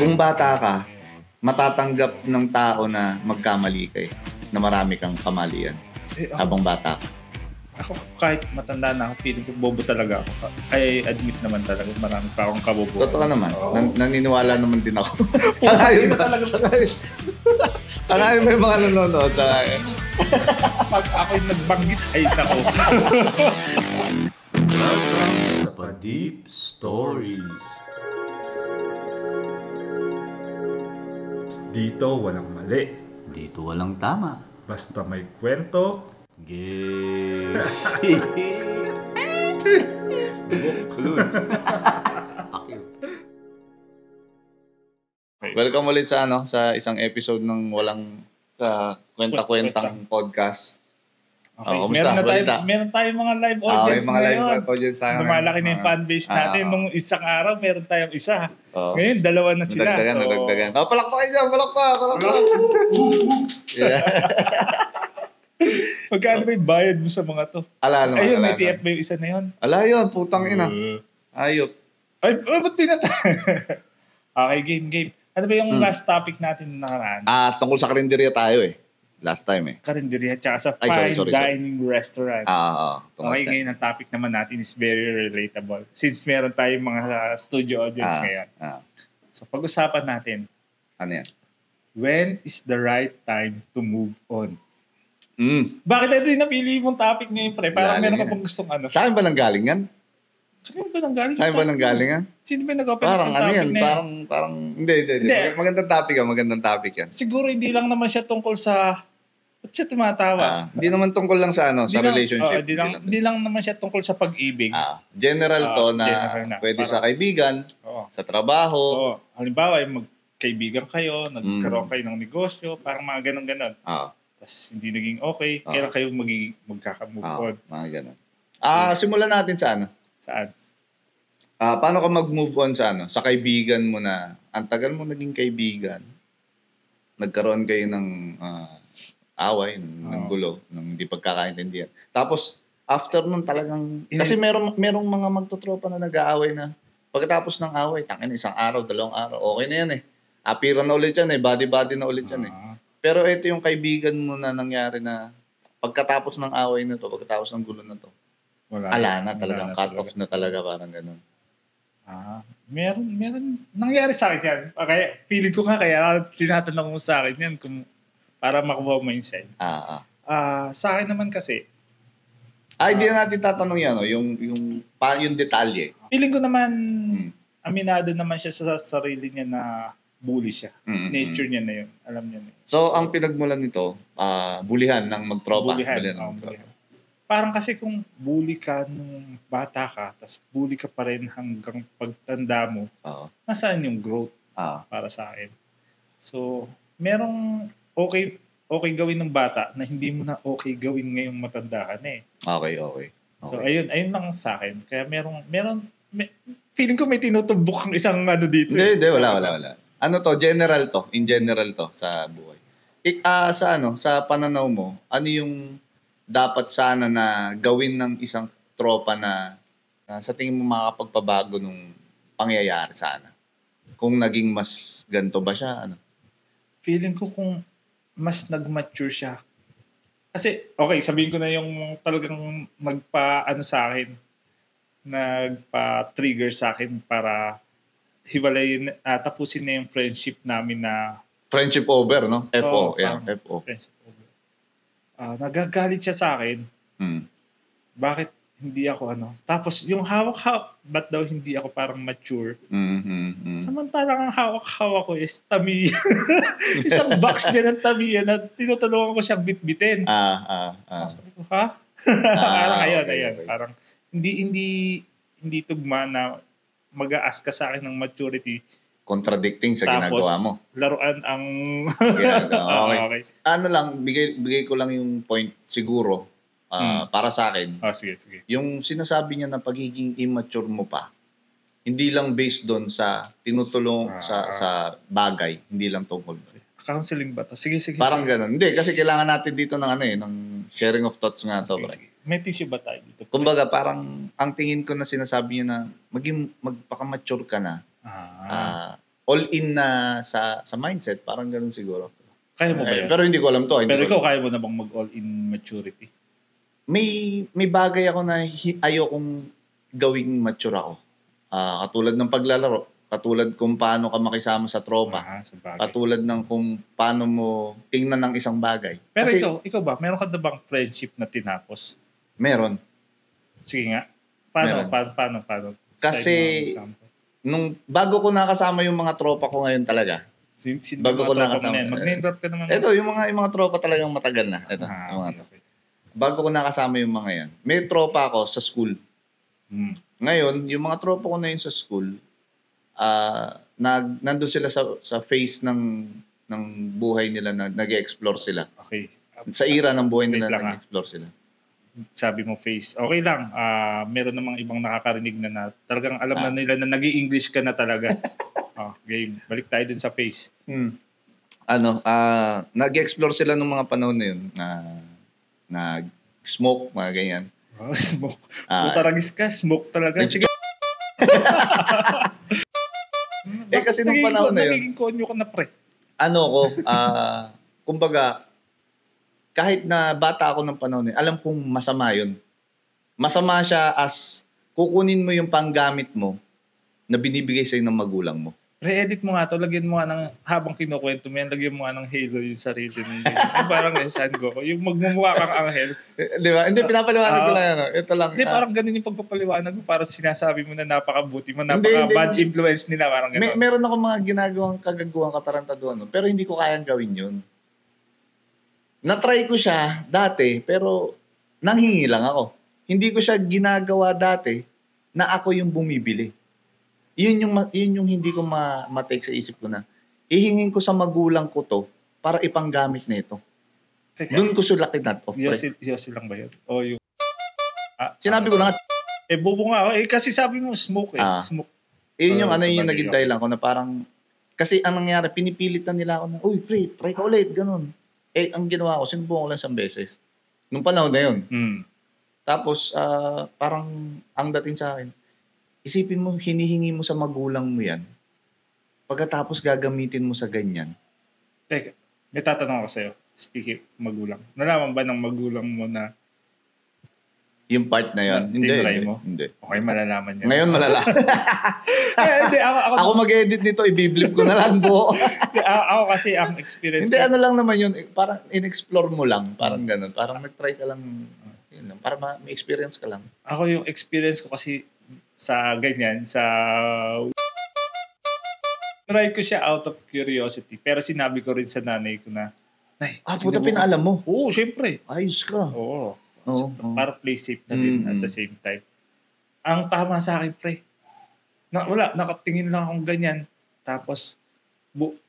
Kung bata ka, matatanggap ng tao na magkamali ka na marami kang kamalian habang bata ka. Ako kahit matanda na ako, feeling ko bobo talaga ako. I admit naman talaga marami pa akong kabobo. Totoo naman. Naniniwala naman din ako. Sangayon ba? Sangayon ba yung mga nanonood? Sangayon. Pag ako'y nagbanggit, ay nako. Welcome sa Pa-Deep Stories. Dito walang mali. Dito walang tama. Basta may kwento. Gay. Welcome ulit sa sa isang episode ng walang kwenta-kwentang podcast. Okay. Meron tayong mga live audience ngayon. Lumalaki na yung fanbase natin. Nung isang araw, meron tayong isa. Ngayon, dalawa na sila. Nadagdagan. Palakpakan dyan! Palakpak! Yeah. Magkano ba yung bayad mo sa mga to? Ayun, may TF ba yung isa na yun? Ala yun, putang ina. Ayop. Ay, ba't pinatay? Okay, game. Ano ba yung last topic natin na nakaraan? Tungkol sa karinderya tayo last time Karinderya tsaka sa fine dining restaurant. Okay, ngayon ang topic naman natin is very relatable. Since meron tayong mga studio audience ngayon. So pag-usapan natin. Ano yan? When is the right time to move on? Bakit ito yung napili mong topic ngayon, pre? Parang meron ka pang gustong ano. Saan ba nanggaling yan? Saan ba nanggaling? Sino ba nag-open parang ng topic yan? na yan? Parang, hindi. Magandang topic yan. Siguro hindi lang naman siya tungkol sa, ba't siya tumatawa? Hindi naman tungkol lang sa sa relationship. Hindi lang naman siya tungkol sa pag-ibig. General to na pwede sa kaibigan, sa trabaho. Halimbawa, magkaibigan kayo, nagkaroon kayo ng negosyo, parang mga ganon-ganon. Tapos hindi naging okay, kailan kayo magkaka-move on. Mga ganon. Simulan natin sa Saan? Paano ka mag-move on sa sa kaibigan mo na ang tagal mo naging kaibigan, nagkaroon kayo ng away, ng gulo, ng hindi pagkakaintindihan. Tapos, after nun talagang, kasi merong mga magtotropa na nag-aaway na pagkatapos ng away, tangin isang araw, 2 araw, okay na yan Apiran na ulit yan body-body na ulit yan Pero ito yung kaibigan mo na nangyari na pagkatapos ng away na to, pagkatapos ng gulo na to, wala na talagang cut off na talaga, parang ganun. Meron nangyari sa akin yan. Kaya feeling ko kaya tinatanong mo sa akin yan kung para makuha mo yung sign. Sa akin naman kasi, hindi na natin tatanong yan, yung detalye. Feeling ko naman, aminado naman siya sa sarili niya na bully siya. Nature niya na yun. Alam niya na yun. So, ang pinagmulan nito, bulihan ng magtropa. Bulihan. Parang kasi kung bully ka nung bata ka, tapos bully ka pa rin hanggang pagtanda mo, nasaan yung growth para sa akin? So, merong okay gawin ng bata na hindi mo na okay gawin ngayong matanda ka na Okay. So, ayun lang sa akin. Kaya feeling ko may tinutumbok ang isang dito. Hindi, wala. In general to sa buhay. Sa pananaw mo, ano yung dapat sana na gawin ng isang tropa na sa tingin mo makakapagpabago nung pangyayari sana? Kung naging mas ganito ba siya? Feeling ko kung mas nag-mature siya. Kasi, okay, sabihin ko na yung talagang sa akin, nagpa-trigger sa akin para hiwalayin, tapusin na yung friendship namin na... Friendship over, no? FO. FO. Friendship over. Nagagalit siya sa akin. Bakit hindi ako Tapos yung hawak-hawak, ba't daw hindi ako parang mature? Samantalang ang hawak-hawak ko is Tamiya. Isang box niya ng Tamiya na tinutulungan ko siyang bitbitin. Sabi ko, parang ayun. Parang hindi tugma na mag-a-ask ka sa akin ng maturity. Contradicting sa ginagawa mo. Tapos, laruan ang... Okay. Bigay ko lang yung point siguro para sa akin. Sige. Yung sinasabi niya na pagiging immature mo pa, hindi lang based doon sa tinutulong sa bagay, hindi lang tungkol. Counseling ba to? Sige. Parang ganun. Hindi, kasi kailangan natin dito ng sharing of thoughts nga to. Sige. May tissue ba tayo dito? Kumbaga, parang ang tingin ko na sinasabi niya na magpaka-mature ka na. all-in na sa mindset. Parang ganun siguro. Kaya mo ba yan? Pero hindi ko alam to. Pero ikaw, kaya mo na bang mag-all-in maturity? May bagay ako na ayokong gawing mature ako. Katulad ng paglalaro. Katulad kung paano ka makisama sa tropa. Katulad ng kung paano mo tingnan ng isang bagay. Pero kasi, ikaw ba? Meron ka na bang friendship na tinapos? Meron. Sige nga. Paano? Kasi bago ko nakasama yung mga tropa ko ngayon talaga. Bago ko nakasama. Mag-name drop ka naman. Ito, yung mga tropa talagang matagal na. Ito, yung mga okay. Bago ko nakasama yung mga yan. May tropa ako sa school. Ngayon, yung mga tropa ko na yun sa school, nandun sila sa phase ng buhay nila na nag-explore sila. Okay. Sa era ng buhay nila nag-explore sila. Sabi mo face. Okay lang. Meron namang ibang nakakarinig na talagang alam na nila na nag-i-English ka na talaga. Game. Balik tayo dun sa face. Nag-explore sila nung mga panahon na yun. Nag-smoke, mga ganyan. Smoke. Utaragis ka, smoke talaga. Sige. Kasi nung panahon na yun. Nagiging konyo ka na pre. Kumbaga, kahit na bata ako ng panahon na yun, alam kong masama yun. Masama siya as kukunin mo yung panggamit mo na binibigay sa'yo ng magulang mo. Re-edit mo nga to, lagyan mo nga ng, habang kinukwento mo yan, lagyan mo nga ng halo yung sarili mo. Parang San Goku, yung magmumukha kang anghel. Di ba? Hindi, pinapaliwanag ko lang yan. Ito lang. Hindi, parang ganun yung pagpapaliwanag mo, parang sinasabi mo na napakabuti mo, napaka-bad influence nila, parang ganun. Meron ako mga ginagawang kagaguhang katarantaduhan, pero hindi ko kayang gawin yun. Na-try ko siya dati, pero nanghingi lang ako. Hindi ko siya ginagawa dati na ako yung bumibili. Yun yung hindi ko ma-take sa isip ko na ihingin ko sa magulang ko to para ipanggamit nito. Doon ko sulak na to. Yossi lang ba yun? O yung... Sinabi ko lang. Bobo nga ako. Kasi sabi mo, smoke Smoke. Yun yung naging dahilan ko na parang... Kasi ang nangyari, pinipilitan nila ako na, uy, pre, try ka ulit, ganun. Ang ginawa ko, sinubukan ko lang isang beses. Nung panahon na yun. Tapos, parang ang dating sa akin, isipin mo, hinihingi mo sa magulang mo yan. Pagkatapos gagamitin mo sa ganyan. Teka, may tatanong ako sa'yo. Speaking magulang. Nalaman ba ng magulang mo na yung part na yun? Hindi. Okay, malalaman niya. Ngayon malalaman. Hindi, ako mag-edit nito, ibiblip ko na lang buo. Ako kasi ang experience hindi, ano lang naman yun. Parang in-explore mo lang. Parang ganun. Parang nag-try ka lang. Yun lang. Para may experience ka lang. Ako yung experience ko kasi sa ganyan, try ko siya out of curiosity. Pero sinabi ko rin sa nanay ko na, puta pinaalam mo? Oo, syempre. Ayos ka. Oo. Para play safe na din at the same time. Ang tama sa akin, pre, nakatingin lang akong ganyan. Tapos,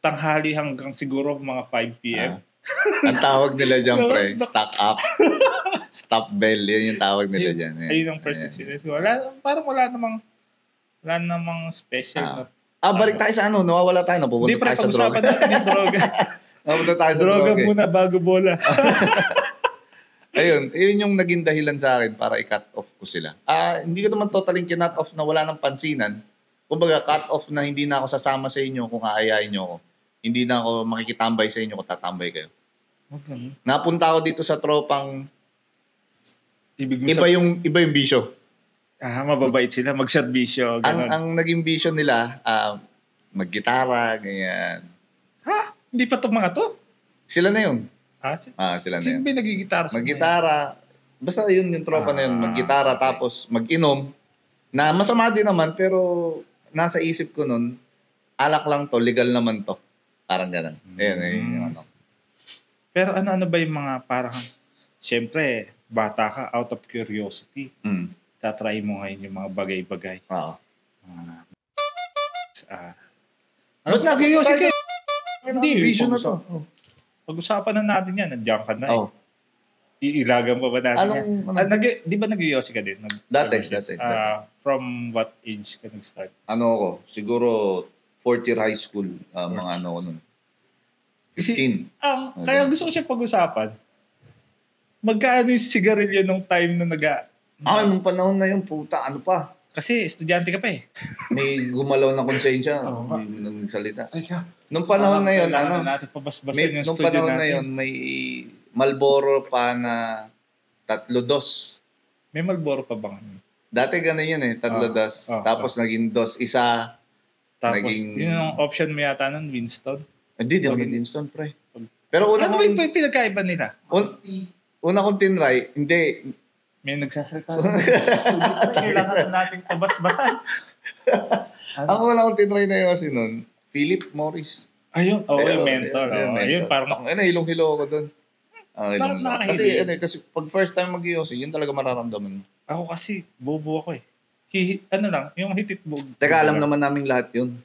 tanghali hanggang siguro mga 5 p.m. Ang tawag nila dyan, pre, stock up. Stop bell, yun yung tawag nila dyan. Ayun ang first experience ko. Parang wala namang special. Balik tayo sa nawawala tayo, napupunta tayo sa droga. Hindi, pag-usapan natin yung droga. Napunta tayo sa droga. Droga muna bago bola. Ayun, yun yung naging dahilan sa akin para i-cut off ko sila. Hindi ko naman totally kinut off na wala ng pansinan. Kumbaga, cut off na hindi na ako sasama sa inyo kung aayain nyo ako. Hindi na ako makikitambay sa inyo kung tatambay kayo. Okay. Napunta ako dito sa tropang iba yung bisyo. Mababait sila, magserbisyo. Ang naging bisyo nila, maggitara, ganyan. Hindi pa itong mga to? Sila na yun. Sila na yun. Sino ba nagigitara sa maggitara. Basta yun, yung tropa na yun. Maggitara, tapos mag-inom. Na masama din naman, pero nasa isip ko nun, alak lang to, legal naman to. Parang gano'n. Ayun, yung ano. Pero ano ba yung mga parang, siyempre, bata ka, out of curiosity. Tatry mo ngayon yung mga bagay-bagay. Oo. Ba't curiosity? Hindi, vision na to. Pag-usapan na natin yan, nandiyan ka na Iilagan pa ba natin yan? Di ba nag-yosi ka din? Dati. From what age ka nag-start? Siguro 4th year high school, mga nun. 15. Kaya gusto ko siya pag-usapan. Magkano yung sigarilyo nung time na nung panahon na yung puta, Kasi estudyante ka pa eh. May gumalaw na konsensya. Oo. May nagsalita. Teka. Nung panahon na yun, Kailangan na natin pabasbasan yung nung studio panahon na natin. yun, may Marlboro pa na 3-2. May Marlboro pa ba ngayon? Dati ganun yun eh, 3-2. Tapos naging 2, isa. Tapos, naging... yun ang option mo yata nun, Winston. Hindi, di ako Winston, pre. Pero una Ano ba kong... yung pinagkaiba nila? Una kong tinry, hindi. May nagsasalita. Kailangan na natin pabasbasan. Ang una kong tinry na yun kasi nun, Philip Morris. Ayun, yung mentor. Ayun, parang... Hilong-hilo ako doon. Nakakahilig. Kasi pag first time mag-iossi, yun talaga mararamdaman mo. Ako kasi, bobo ako eh. Yung hititbog. Teka, alam naman namin lahat yun.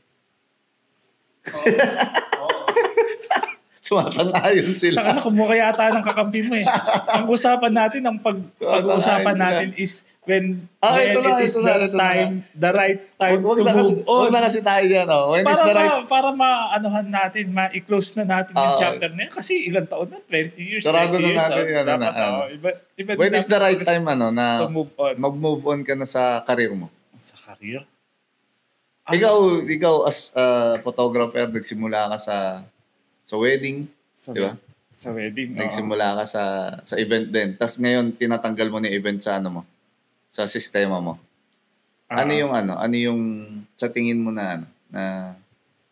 Sumasang-ayon sila. Saka kumuha yata ng kakampi mo eh. Ang usapan natin, pag-uusapan natin is when it is the right time to move on. Huwag na kasi tayo yan. When is the right... Para ma-anuhan natin, ma-close na natin yung chapter na yan. Kasi ilang taon na, 20 years, Sarado 30 years. na natin. When is the right time na mag-move on ka na sa career mo? Sa career? Ikaw as photographer, nagsimula ka sa wedding, di ba? Sa wedding. Nagsimula ka sa event din. Tapos ngayon, tinatanggal mo na event sa sa sistema mo. Ano yung sa tingin mo na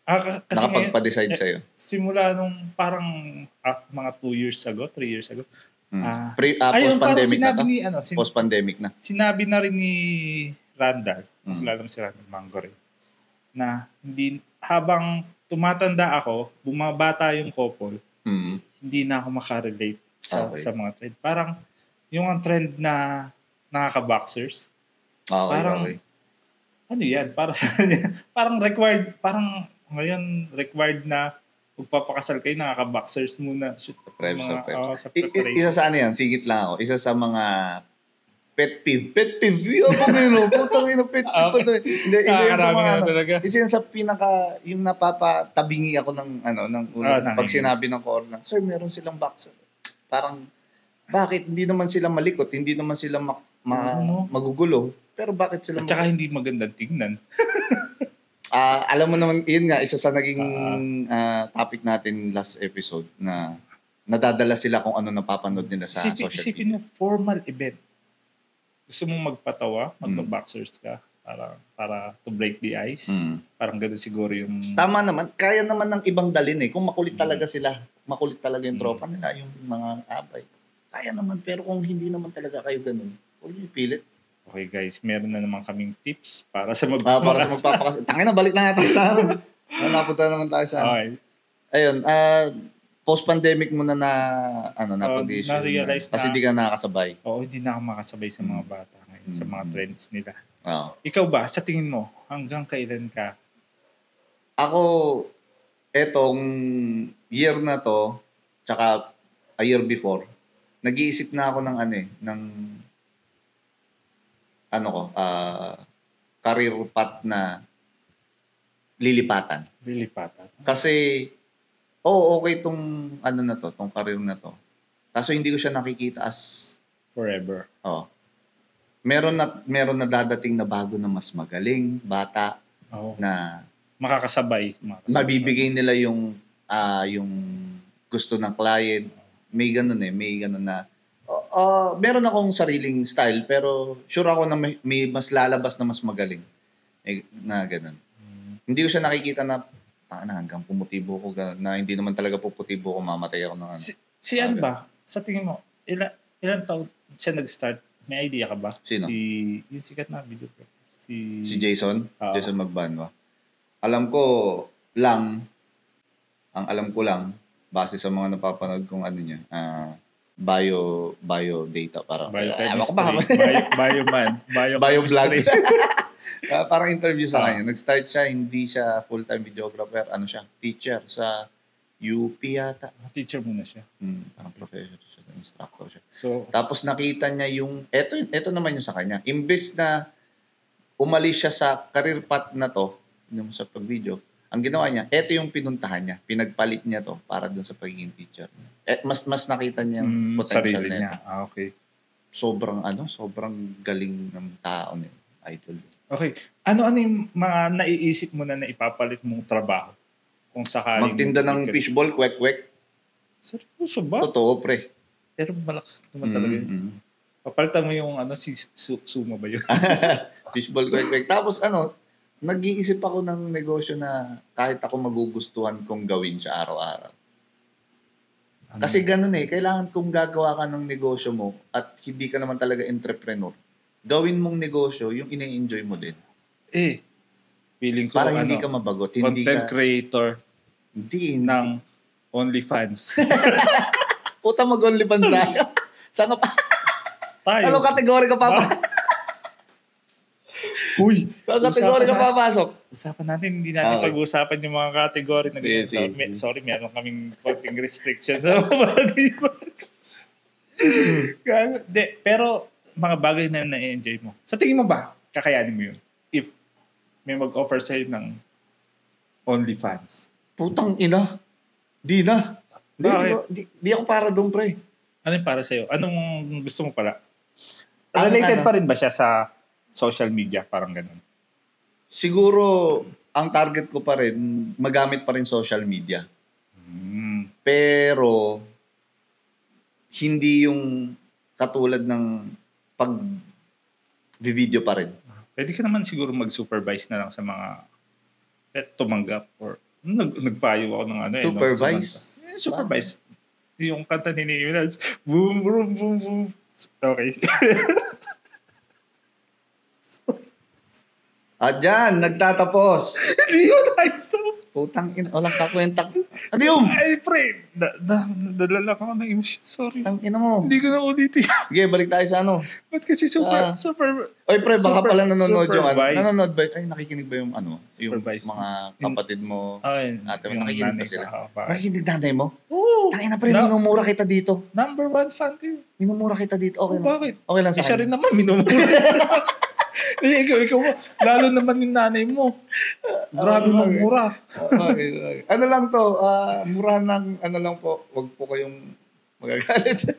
kasi nakapagpa-decide sa'yo? Simula nung parang mga 2 years ago, 3 years ago. Post-pandemic na to? Post-pandemic na. Sinabi na rin ni Randall, lalo si Randall Mangore, na habang tumatanda ako, bumabata yung couple, hindi na ako makarelate sa mga trend. Parang yung ang trend na nakaka-boxers, ano yan? Parang required, ngayon required na magpapakasal kayo, nakaka-boxers muna. Sa preparation. Isa sa yan, sigit lang ako. Isa sa mga pet peeve. Pet peeve. Putang ina, pet peeve. Hindi, isa yan sa mga, isa yan sa pinaka, yung napapatabingi ako ng pag sinabi ng corner, sir, meron silang boxer. Parang, bakit? Hindi naman sila malikot, hindi naman sila magugulo, pero bakit sila... At saka hindi magandang tingnan. Alam mo naman, yun nga, isa sa naging topic natin last episode na nadadala sila kung ano napapanood nila sa social media. Isipin mo, formal event. Gusto mong magpatawa, magpa-boxers ka para to break the ice. Parang gano'n siguro yung... Tama naman. Kaya naman ng ibang dalin eh. Kung makulit talaga sila, makulit talaga yung tropa nila, yung mga abay. Kaya naman, pero kung hindi naman talaga kayo ganun, huwag niyo ipilit. Okay guys, meron na naman kaming tips para sa magpapakasal. Tangina, balik na nga tayo sa amin. Napunta naman tayo sa amin. Ayun, post-pandemic mo na napag-issue. Na-realize kasi hindi ka nakakasabay. Oo, hindi na ako makasabay sa mga bata ngayon, sa mga trends nila. Oo. Ikaw ba, sa tingin mo, hanggang kailan ka? Ako, etong year na to, tsaka a year before, nag-iisip na ako ng career path na lilipatan. Kasi, okay tong tong career na to. Kaso hindi ko siya nakikita as forever. Meron na dadating na bago na mas magaling, bata, na makakasabay. Mabibigay nila yung gusto ng client. May ganun na meron akong sariling style pero sure ako na may mas lalabas na mas magaling. Na ganun. Hindi ko siya nakikita na hanggang pumutibo ko na hindi naman talaga puputibo ko, mamatay ako ng Si ano ba? Sa tingin mo, ilan taon siya nag-start? May idea ka ba? Sino? Yung sikat na video. Si Jason? Jason Magbanwa. Alam ko lang, base sa mga napapanood kong niya, bio data para bio-vlog. Parang interview sa kanya. Nag-start siya, hindi siya full-time videographer. Teacher sa UP yata. Teacher muna siya. Parang professor siya, instructor siya. So, tapos nakita niya eto naman yung sa kanya. Imbes na umalis siya sa career path na to, yung sa pag-video, ang ginawa niya, eto yung pinuntahan niya. Pinagpalit niya to para dun sa pagiging teacher. Mas nakita niya yung potential niya. Okay. Sobrang galing ng tao niya. idol. Okay. Ano yung mga naiisip mo na ipapalit mong trabaho? Kung sakali Magtinda ng fishball, kwek-kwek. Seryoso ba? Totoo, pre. Pero malakas naman talaga yun. Papalitan mo yung si Sumo ba yun? Fishball, kwek-kwek. Tapos nag-iisip ako ng negosyo na kahit ako magugustuhan kong gawin siya araw-araw. Kasi ganun kailangan kung gagawa ka ng negosyo mo at hindi ka naman talaga entrepreneur, gawin mong negosyo yung ine-enjoy mo din. Feeling ko para hindi ka mabagot. Content creator hindi. ng OnlyFans. Puta mag-OnlyFans tayo. Saan ka pa? Tayo. Anong kategory ka papasok? Uy! Saan kategory ka papasok? Usapan natin, hindi natin pag-uusapan yung mga kategory na sige. Sorry, meron kaming konting restrictions sa mga bagay. Pero mga bagay na na-enjoy mo. Sa tingin mo ba, kakayanin mo yun? If may mag-offer sa'yo ng OnlyFans. Putang ina. Di na. Di ako para doon, pre. Ano yung para sa'yo? Anong gusto mo pala? Related pa rin ba siya sa social media? Parang ganun. Siguro, ang target ko pa rin, magamit pa rin social media. Pero, hindi yung katulad ng pag-video pa rin. Pwede ka naman siguro mag-supervise na lang sa mga tumanggap or nagpayo ako ng Supervise? Supervise. Yung kanta ni Nicki Minaj. Boom, boom, boom, boom. Okay. Dyan, nagtatapos. Hindi yun, Putang ina, walang kakwenta. Ano yun? Ay, pre. Nadalala ka ng emotion. Sorry. Putang ina mo. Hindi ko na ulitin. Sige, balik tayo sa Ba't kasi super... Oy, pre, baka pala nanonood yung nanonood ba? Ay, nakikinig ba yung yung mga kapatid mo? Ate mo, nakikinig ba sila? Nakikinig nanay mo? Oo. Tangina, pre, minumura kita dito. Number 1 fan ko yun. Minumura kita dito. Okay lang. Bakit? Okay lang sa siya rin naman minumura. Ikaw, lalo naman yung nanay mo. Grabe magmura. Okay. Ano lang to, murahan ng lang po, wag po kayong magagalit.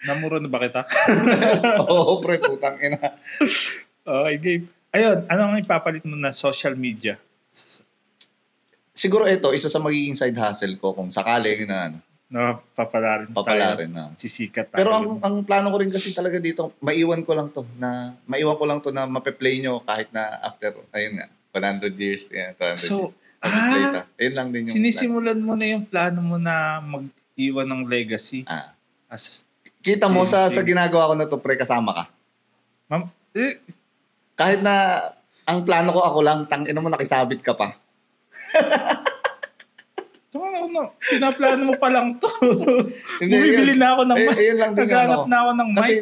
Namura na ba kita? Oo, pre, putang ina. Okay, game. Ayun, ano ang ipapalit mo na social media? Siguro ito, isa sa magiging side hustle ko kung sakali na papalarin na. Sisikat tayo. Pero ang plano ko rin kasi talaga dito, maiwan ko lang to na mape-play nyo kahit na after, ayun nga, 100 years. Yeah, 200 so, years. Ayun lang din yung sinisimulan mo na yung plano mo na mag-iwan ng legacy. Kita mo sa ginagawa ko na to, pre, kasama ka. Kahit na ang plano ko ako lang, tangina mo nakisabit ka pa. Pinaplano mo pa lang to. Bumibili na ako ng mic. Naghanap na ako ng mic. Kasi,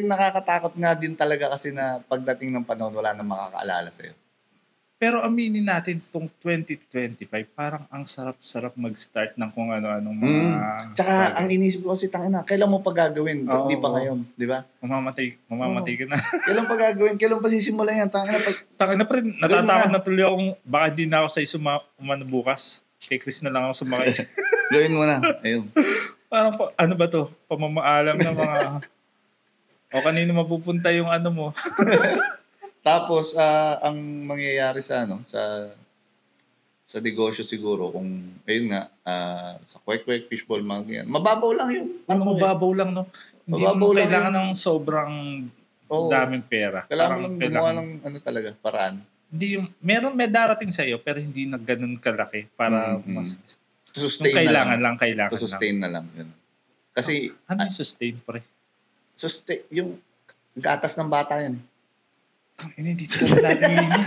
nakakatakot nga din talaga kasi na pagdating ng panahon, wala nang makakaalala sa'yo. Pero aminin natin, itong 2025, parang ang sarap-sarap mag-start ng kung ano-anong mga... Tsaka, ang inisip ko kasi, tangina, kailan mo pa gagawin? Hindi pa ngayon, di ba? Mamamatay ka na. Kailan pa gagawin? Kailan pa sisimulan yan? Tangina pa rin, natatakot na tuloy akong, baka hindi na ako sa umano bukas. Kay Chris na lang ako sumakay. Gawin mo na. Ayun. Parang, ano ba to? Pamamaalam na mga... o kanino mapupunta yung ano mo. Tapos, ang mangyayari sa negosyo siguro, kung, ayun nga, sa kwek-kwek, fishball, mga yan. Mababaw lang yung... mababaw lang, no? Hindi mo kailangan ng sobrang daming pera. Kailangan mo lang gumawa ng talaga, paraan. Hindi yung, may darating sa'yo, pero hindi na ganun kalaki para mas... Sustain kailangan na lang. Kailangan to sustain na lang. Yun. Kasi... Ano yung sustain, pre? Sustain, yung gatas ng bata yan. Hindi talaga natin linya.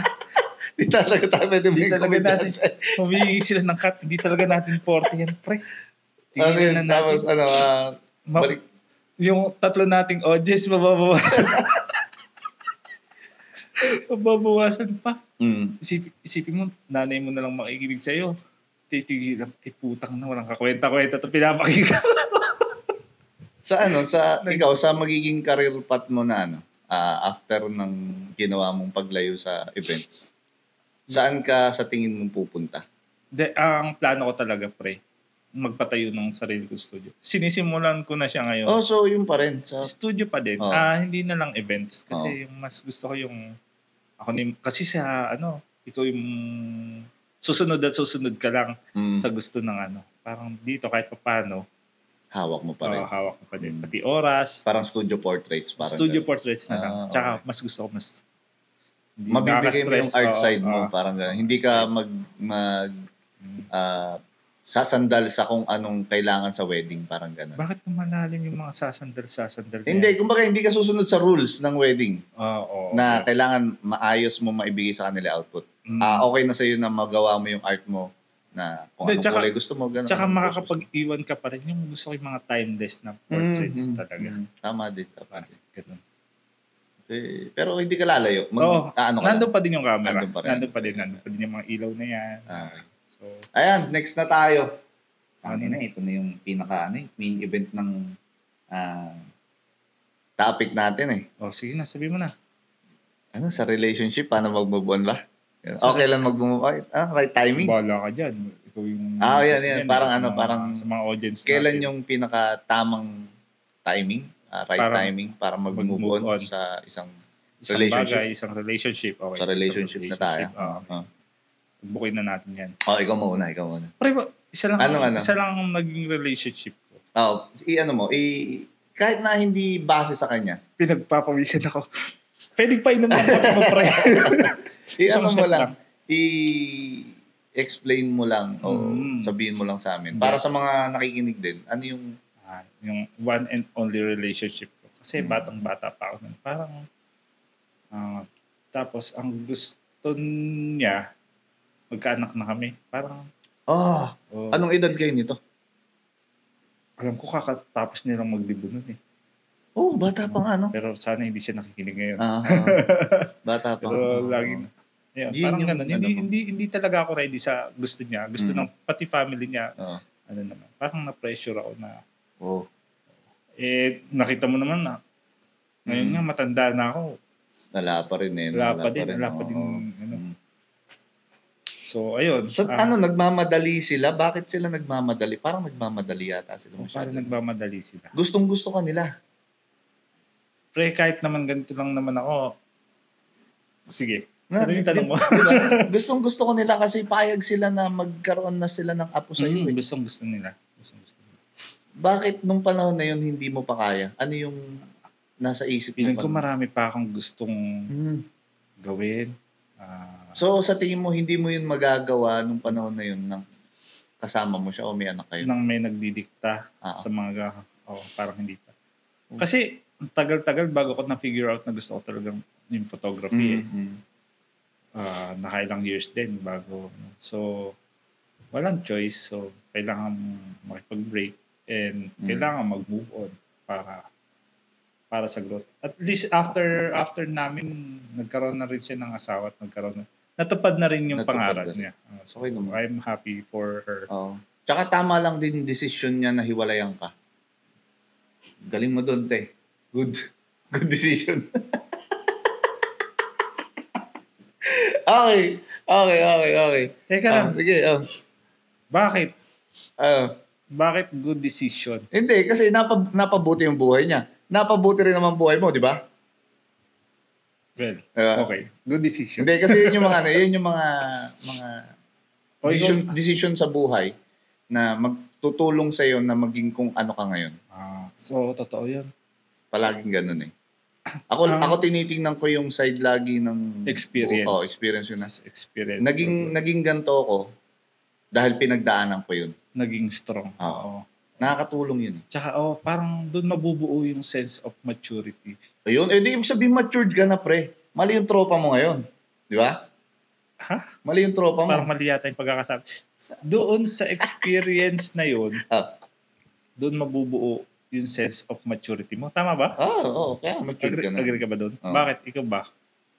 Hindi talaga tayo pwede Hindi talaga natin. Humingi sila ng cut. Hindi talaga natin 40 yan, pre. Tingnan na natin. Tapos, balik. Yung tatlo nating audience, mababawasan. Mababawasan pa. Isipin mo, nanay mo na lang makikinig sa'yo. Titigil lang, putang na, walang kakwenta-kwenta ito pinapakita. Ikaw, sa magiging career path mo na after ng ginawa mong paglayo sa events, saan ka sa tingin mong pupunta? Ang plano ko talaga, pre, magpatayo ng sarili kong studio. Sinisimulan ko na siya ngayon. So yun pa rin. Studio pa din. Hindi na lang events. Kasi yung mas gusto ko yung... kasi ikaw yung susunod ka lang sa gusto ng Parang dito kahit paano. Hawak mo pa rin. Hawak mo pa din. Pati oras. Parang studio portraits. Portraits na lang. Tsaka mas gusto ko mabibigay mo yung art side mo. Parang gano'n. Hindi ka sasandal sa kung anong kailangan sa wedding. Parang gano'n. Bakit malalim yung mga sasandal? Hindi. Kumbaga, hindi ka susunod sa rules ng wedding. Na okay. Kailangan maayos mo maibigay sa kanila output. Okay na sa'yo na magawa mo yung art mo na kung anong kulay gusto mo. Gano'n. Tsaka makakapag-iwan ka pa rin yung gusto ko yung mga timeless na portraits talaga. Tama din. Ganun. Pero hindi ka lalayo. Nandun pa din yung camera. Nandun pa din yung mga ilaw na yan. So, ayan, next na tayo. Ito na yung main event ng topic natin sige na, sabi mo na. Sa relationship, paano mag-move on ba? Okay lang mag-move on. Right timing? Bahala ka dyan. Ikaw yung... yan. Parang sa mga audience kailan natin. yung pinaka-tamang timing? Timing para mag-move on sa isang relationship. Isang relationship. Okay, sa relationship na tayo. Bukin na natin yan. Ikaw muna. Pre, isa lang ang naging relationship ko. Kahit na hindi base sa kanya. Pinagpapawisan ako. Pwede pa inom ng kape mo, pre. Mo lang. I-explain mo lang o sabihin mo lang sa amin. Para sa mga nakikinig din, ano yung one and only relationship ko. Kasi batang-bata pa ako. Parang, tapos ang gusto niya, magkaanak na kami. Parang, anong edad kayo nito? Alam ko kakatapos nilang magdibo nun bata pa nga, no? Pero sana hindi siya nakikinig ngayon. Bata pa. Pero lagi na. Parang ganun. Hindi talaga ako ready sa gusto niya. Gusto ng pati family niya. Naman. Parang na-pressure ako na nakita mo naman na ngayon nga matanda na ako. Wala pa rin Wala pa din. So, ayun. Nagmamadali sila? Bakit sila nagmamadali? Parang nagmamadali yata sila. Parang nagmamadali sila. Gustong-gusto ka nila. Pre, kahit naman ganito lang naman ako. Sige. Ano yung tanong mo? Diba? Gustong-gusto ko nila kasi payag sila na magkaroon na sila ng apo sa iyo. Gustong-gusto nila. Bakit nung panahon na yun hindi mo pa kaya? Ano yung nasa isip mo? Feeling ko marami pa akong gustong gawin. So sa tingin mo, hindi mo yun magagawa nung panahon na yun nang kasama mo siya o may anak kayo? Nang may nagdidikta sa mga... parang hindi pa. Kasi tagal-tagal bago ko na-figure out na gusto ko talagang yung photography. Nakailang years din bago. So, walang choice. So, kailangan makipag-break and kailangan mag-move on para sa growth. At least after namin, nagkaroon na rin siya ng asawa at natupad na rin yung pangarap niya. So, I'm happy for her. Tsaka tama lang din decision niya na hiwalayan ka. Galing mo doon, te. Good decision. Okay. Teka lang. Sige, Bakit? Bakit good decision? Hindi, kasi napabuti yung buhay niya. Napabuti rin naman buhay mo, di ba? Well, okay. Good decision. Hindi, kasi yun yung mga decision sa buhay na magtutulong sa'yo na maging kung ano ka ngayon. So, totoo yun. Palaging ganun eh. Ako tinitingnan ko yung side lagi ng experience. Experience yun. Experience. Naging ganito ako dahil pinagdaanan ko yun. Naging strong. Oo. Nakakatulong yun. Tsaka parang doon mabubuo yung sense of maturity. Ayun, di ibig sabihin matured ka na, pre. Mali yung tropa mo ngayon. Di ba? Mali yung tropa mo. Parang mali yata yung pagkakasabi. Doon sa experience na yun, doon mabubuo yung sense of maturity mo. Tama ba? Oo. Kaya matured ka na. Agree ka ba doon? Bakit? Ikaw ba?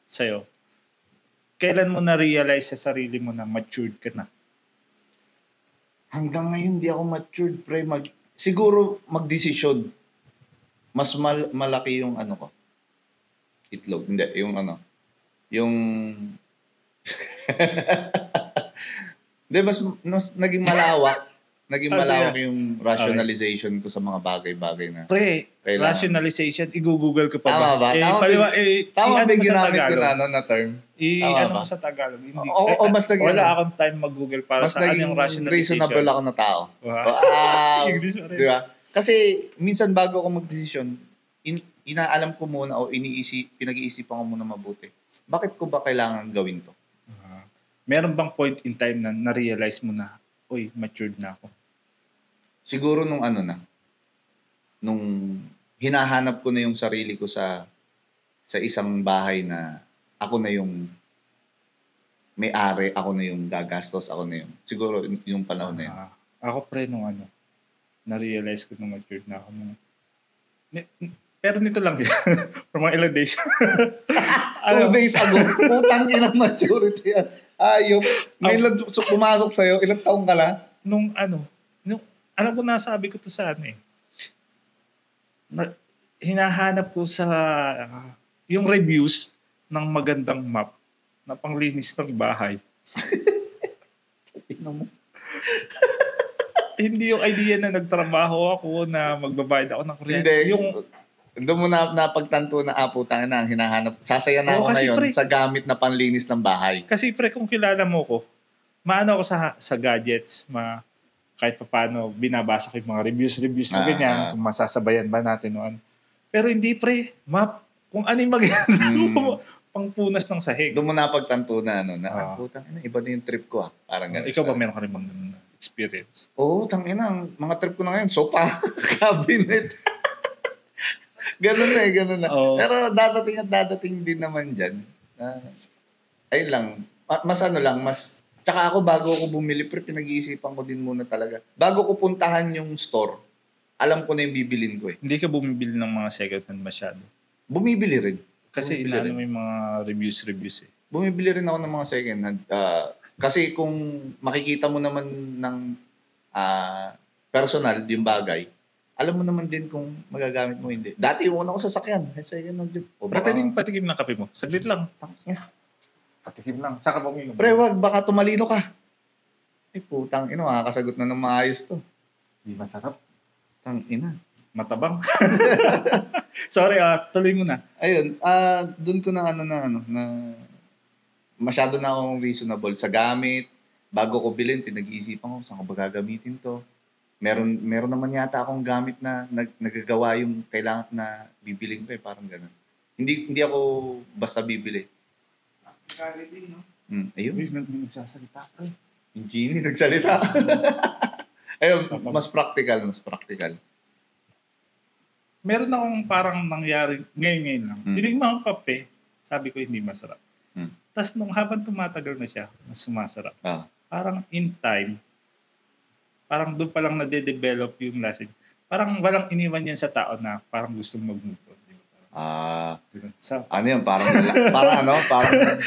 Sa'yo? Kailan mo na-realize sa sarili mo na matured ka na? Hanggang ngayon, di ako matured, pre. Siguro, mag-desisyon. Mas malaki yung ko. Itlog. Hindi, yung Yung... Hindi, mas naging malawak. naging malawak yung rationalization ko sa mga bagay-bagay na Pre, kailangan. rationalization, i-google ko pa Tama ba? Tama ba yung ginamit ko na term? I-ano mo sa Tagalog. Hindi, mas naging, wala akong time mag-google para sa ano yung rationalization. Reasonable ako na tao. Wow. Di ba? Kasi minsan bago ako mag-decision, inaalam ko muna o pinag-iisipan ko muna mabuti. Bakit ko ba kailangan gawin to? Meron bang point in time na na-realize mo na, uy, matured na ako? Siguro nung hinahanap ko na yung sarili ko sa isang bahay na ako na yung may-ari, ako na yung gagastos, ako na yung, siguro yung panahon na yun. Ako pre nung na-realize ko nung matured na ako. Pero nito lang yun. For mga ilang days. 2 days ago, putang inang maturity yan. Ayop. May pumasok sa'yo, ilang taong ka lang? Alam ko nasabi ko to sa hinahanap ko sa yung reviews ng magandang map na panglinis ng bahay. Hindi yung idea na nagtrabaho ako na magbabayad ako ng kuryente. Hindi. Doon mo napagtanto na putang ina ang hinahanap. Sasaya na ako ngayon sa gamit na panlinis ng bahay. Kasi pre, kung kilala mo ko, maano ako sa gadgets, kahit pa paano, binabasa ko yung mga reviews na ganyan, kung masasabayan ba natin noon. Pero hindi pre, map, kung ano yung pangpunas ng sahig. Doon mo napagtanto na putang ina, iba na yung trip ko Parang ganun. Ikaw ba meron ka rin mga experience? Oo, tangina, mga trip ko na ngayon, sopa, cabinet. Ganun na. Oh. Pero dadating din naman dyan. Ayun lang. Tsaka ako bago ako bumili, pinag-iisipan ko din muna talaga. Bago ko puntahan yung store, alam ko na yung bibilin ko Hindi ka bumibili ng mga second hand masyado? Bumibili rin. Kasi inaano mo yung mga reviews Bumibili rin ako ng mga second hand. Kasi kung makikita mo naman ng personal yung bagay, alam mo naman din kung magagamit mo hindi. Dati yung una ko sasakyan. Second hand jeep. Patikim ng kape mo. Saglit lang. Patikim lang. Saka ba uminom? Pre, wag. Baka tumalino ka. Putang ina. Makakasagot na ng maayos to. Di masarap. Tang ina. Matabang. Sorry, tuloy mo na. Ayun. Doon ko na masyado na akong reasonable sa gamit. Bago ko bilhin, pinag-iisipan ko saan ko ba gagamitin to. Meron naman yata akong gamit na nagagawa yung kailangan na bibilin ko parang gano'n. Hindi ako basta bibili. Reality, no? Ayun. Nagsasalita ka. Yung genie nagsalita. Ayun, mas practical. Meron akong parang nangyari ngayon lang. Tinigman ko kape, sabi ko hindi masarap. Tapos nung habang tumatagal na siya, mas sumasarap. Parang in time, parang doon pa lang nade-develop yung lasing. Parang walang iniwan yan sa tao na parang gustong mag-move on. Ano yun? Parang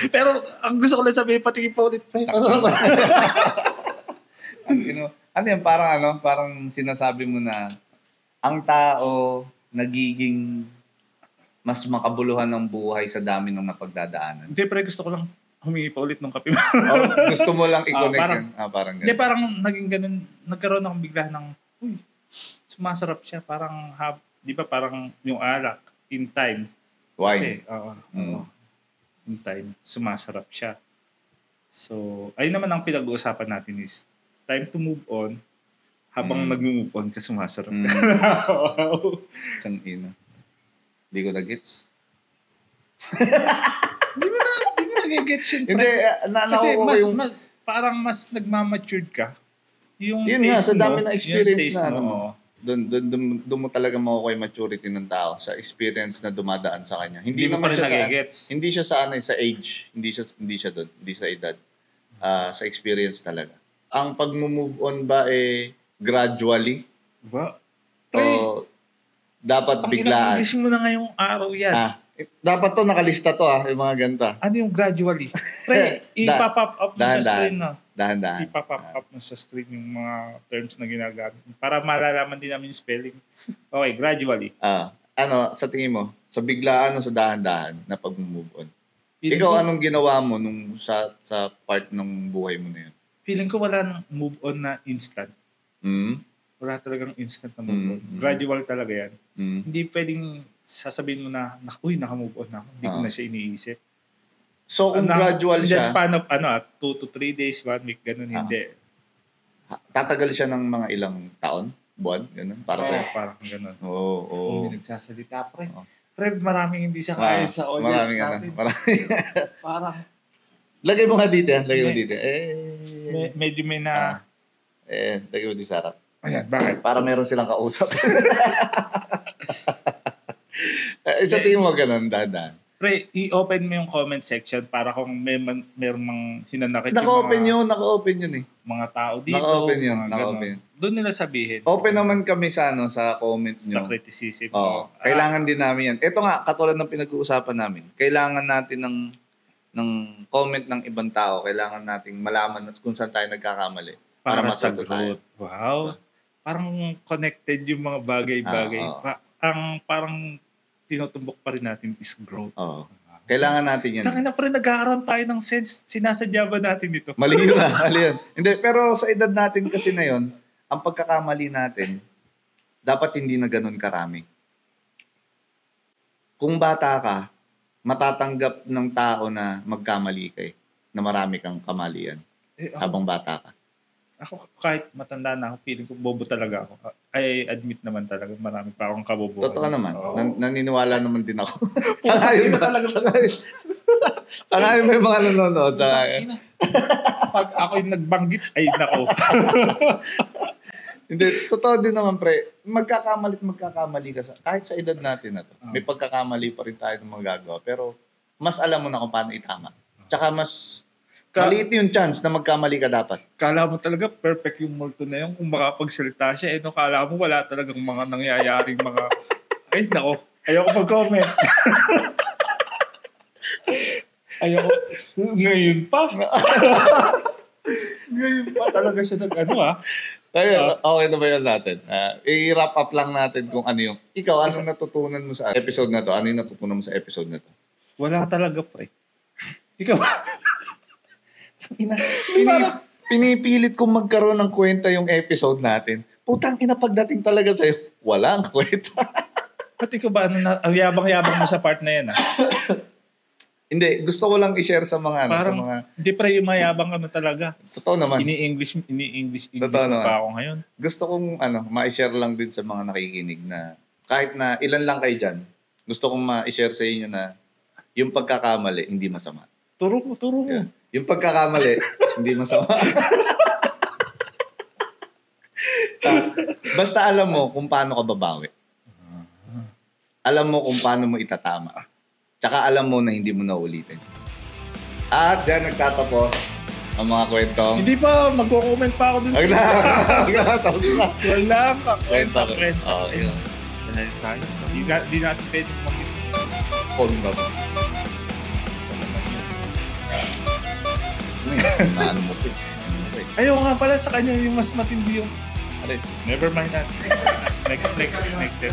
Pero ang gusto ko lang sabihin, patingin pa ulit. Ano yun? Parang sinasabi mo na ang tao nagiging mas makabuluhan ng buhay sa dami ng napagdadaanan. Hindi, pero gusto ko lang humingi pa ulit ng kape mo. Gusto mo lang i-connect yan? Parang ganun. Hindi, parang naging ganun. Nagkaroon akong bigla ng, sumasarap siya. Parang, di ba parang yung alak, in time. Wine. Kasi, in time, sumasarap siya. So, ayun naman ang pinag-uusapan natin is, time to move on, habang nag-move on ka, sumasarap ka. Wow. Isang ina. Hindi ko na-gets. Hindi mo nag-gets yun. Hindi, kasi parang mas nagmamatured ka. Yun nga, sa dami na experience na. Doon mo talaga makukuha yung maturity ng tao sa experience na dumadaan sa kanya. Hindi naman siya hindi siya sa age. Hindi siya doon. Hindi sa edad. Sa experience talaga. Ang pag-move on ba gradually? O dapat biglaan? English mo na ngayong araw yan. Dapat to nakalista to yung mga ganta. Ano yung gradually? Pre, ipapop up mo sa screen na. Dahan-dahan. Ipapop up mo sa screen yung mga terms na ginagamit. Para malalaman din namin yung spelling. Okay, gradually. Sa tingin mo, sa biglaan o sa dahan-dahan na pag-move on? Ikaw, anong ginawa mo sa part ng buhay mo na yun? Feeling ko wala nang move on na instant. Wala talagang instant na move on. Gradual talaga yan. Hindi pwedeng sasabihin mo na, nakamove on na ako. Hindi ko na siya iniisip. So, kung gradual siya... In the span of 2 to 3 days, 1 week, ganun, hindi. Tatagal siya ng mga ilang taon? Buwan? Ganun? Para sa'yo? Parang ganun. Oo. Hindi nagsasalita, pre. Pre, maraming hindi siya kaya sa audience natin. Parang... Lagay mo nga dito yan. Lagay mo dito. Medyo may na... Lagay mo dito sa harap. Ayan, bakit? Para meron silang kausap. Sa tingin mo ganun, dadan. Pre, i-open mo yung comment section para kung meron mang hinanakit Naka-open yun eh. Mga tao dito. Naka-open yun. Naka-open. Doon nila sabihin. Open naman kami sa comment nyo. Sa criticism. Kailangan din namin yan. Ito nga, katulad ng pinag-uusapan namin. Kailangan natin ng comment ng ibang tao. Kailangan nating malaman kung saan tayo nagkakamali. Para matuto tayo. Wow. Parang connected yung mga bagay-bagay. Parang tinutumbok pa rin natin is growth. Oo. Kailangan natin yan. Tangina pa rin, nagkakaroon tayo ng sense. Sinasadya ba natin ito? Mali yun. Hindi, pero sa edad natin kasi na yun, ang pagkakamali natin, dapat hindi na ganun karami. Kung bata ka, matatanggap ng tao na magkamali ka na marami kang kamalian habang bata ka. Ako, kahit matanda na ako, feeling ko bobo talaga ako. I admit naman talaga, marami pa akong kabobohan. Totoo naman. Naniniwala naman din ako. Sangayon ba? Sangayon ba yung mga nanonood? Pag ako yung nagbanggit, ay nako. Hindi, totoo din naman pre. Magkakamali ka kahit sa edad natin na to. May pagkakamali pa rin tayo ng magagawa. Pero mas alam mo na kung paano itama. Tsaka mas... maliit yung chance na magkamali ka dapat. Kala mo talaga perfect yung multo na yun. Kung makapagsalita siya, kala mo wala talagang mga nangyayaring mga... Ay, nako. Ayoko mag-comment. Ayoko. Ngayon pa. Ngayon pa talaga siya Okay na ba yun natin? I-wrap up lang natin kung ano yung... Ikaw, anong natutunan mo sa episode na to? Ano yung natutunan mo sa episode na to? Wala talaga, pre. Ikaw Pinipilit kong magkaroon ng kwenta yung episode natin. Putang ina, pagdating talaga sa'yo, wala ang kwenta. Pati ko ba, yabang-yabang mo sa part na yan, Hindi, gusto ko lang i-share sa mga... Parang, hindi pa yung mayabang talaga. Totoo naman. Ini-English pa ako ngayon. Gusto kong ma-share lang din sa mga nakikinig na kahit na ilan lang kayo dyan, gusto kong ma-share sa inyo na yung pagkakamali, hindi masama. Turo mo. Yeah. Yung pagkakamali, hindi masama. Basta alam mo kung paano ka babawi. Alam mo kung paano mo itatama. Tsaka alam mo na hindi mo na ulitin. At dyan nagtatapos ang mga kwentong... Hindi pa, magko-comment pa ako dun. Wala ka. Kwenta. Okay. Sayang. Hindi natin pwedeng mag-itis. Condom. Ano mo po? Ayaw nga pala sa kanya yung mas matindi yung... Never mind that. Next.